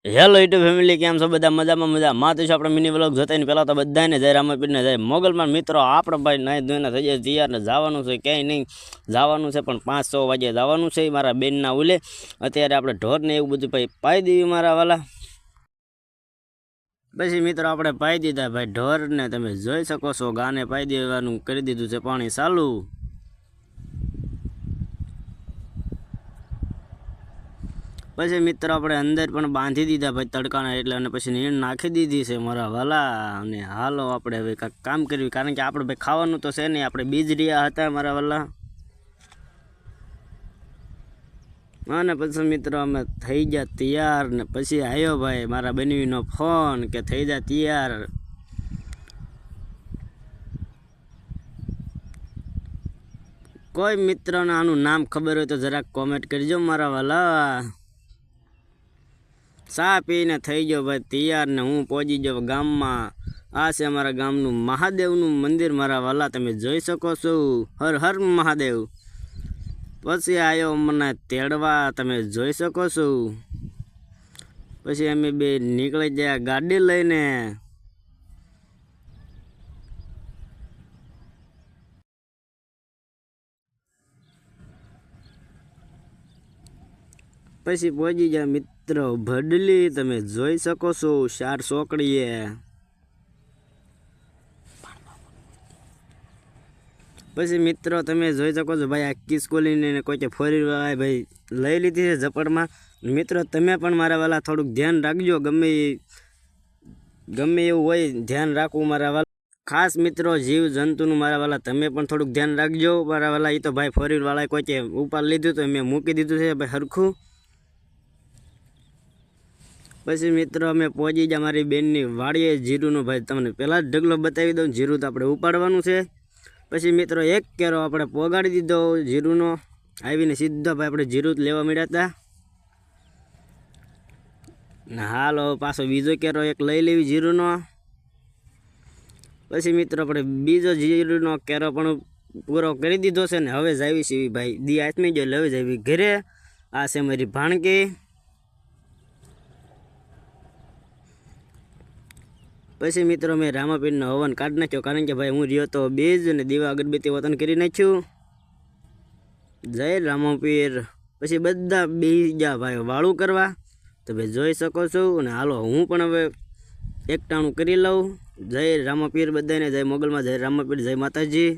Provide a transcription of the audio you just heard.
Hello YouTube family, કેમ છો બધા? મજામાં મજામાં તો આપણે મિની વ્લોગ જોતા ને પહેલાં તો બધાને જય રામાપીરને જય મોગલમાં. મિત્રો આપણે ભાઈ નાઈ ધોઈને થઈ જાય તૈયાર ને જવાનું છે. ક્યાંય નહીં જવાનું છે, પણ 5-6 વાગે જવાનું છે મારા બેનના ઉલે. અત્યારે આપણે ઢોરને એવું બધું ભાઈ પાઈ દેવી મારા વાલા. પછી મિત્રો આપણે પાઈ દીધા ભાઈ ઢોરને, તમે જોઈ શકો છો. ગાને પાઈ દેવાનું કરી દીધું છે, પાણી ચાલુ. પછી મિત્રો આપણે અંદર પણ બાંધી દીધા ભાઈ તડકાના, એટલે અને પછી નીણ નાખી દીધી છે મારા વાલા. અને હાલો આપણે હવે કાંઈક કામ કર્યું, કારણ કે આપણે ભાઈ ખાવાનું તો છે નહીં. આપણે બીજ રહ્યા હતા મારા વાલા. અને પછી મિત્રો અમે થઈ ગયા તૈયાર ને પછી આવ્યો ભાઈ મારા બહેનનો ફોન કે થઈ જા તૈયાર. કોઈ મિત્રોને આનું નામ ખબર હોય તો જરાક કોમેન્ટ કરજો મારા વાલા. ચા પીને થઈ ગયો ભાઈ તૈયાર ને હું પહોંચી ગયો ગામમાં. આ છે અમારા ગામનું મહાદેવનું મંદિર મારા વાલા, તમે જોઈ શકો છો. હર હર મહાદેવ. પછી આવ્યો મને તેડવા, તમે જોઈ શકો છો. પછી અમે બે નીકળી ગયા ગાડી લઈને. પછી પહોંચી ગયા મિત્રો ભડલી, તમે જોઈ શકો છો. 4 ચોકડીએ. પછી મિત્રો તમે જોઈ શકો છો ભાઈ, આ કિસકોલીને કોઈ ફોરી ભાઈ લઈ લીધી છે ઝપડમાં. મિત્રો તમે પણ મારા વાલા થોડુંક ધ્યાન રાખજો, ગમે એવું હોય ધ્યાન રાખવું મારા વાલા. ખાસ મિત્રો જીવ જંતુનું મારા વાલા તમે પણ થોડુંક ધ્યાન રાખજો મારા વાલા. એ તો ભાઈ ફોર વાળા કોઈ ઉપાડ લીધું તો મેં મૂકી દીધું છે ભાઈ હરખું. પછી મિત્રો અમે પહોંચી ગયા મારી બેનની વાડીએ. જીરુંનો ભાઈ તમને પહેલાં જ ઢગલો બતાવી દઉં. જીરું તો આપણે ઉપાડવાનું છે. પછી મિત્રો એક કેરો આપણે પોગાડી દીધો જીરુંનો. આવીને સીધો ભાઈ આપણે જીરું લેવા મળ્યા હતા. હાલો પાછો બીજો કેરો એક લઈ લેવી જીરુંનો. પછી મિત્રો આપણે બીજો જીરુંનો કેરો પણ પૂરો કરી દીધો છે ને હવે જાવી છીએ ભાઈ દી આથમી ગયો, હવે જાવી ઘરે. આ છે મારી ભાણકી. પછી મિત્રો મેં રામાપીરનો હવન કાઢી નાખ્યો, કારણ કે ભાઈ હું રહ્યો તો બીજ અને દીવા અગરબત્તી વતન કરી નાખ્યું. જય રામાપીર. પછી બધા બીજા ભાઈ વાળું કરવા, તમે જોઈ શકો છો. અને હાલો હું પણ હવે એકટાણું કરી લઉં. જય રામાપીર બધાને, જય મોગલમાં, જય રામાપીર, જય માતાજી.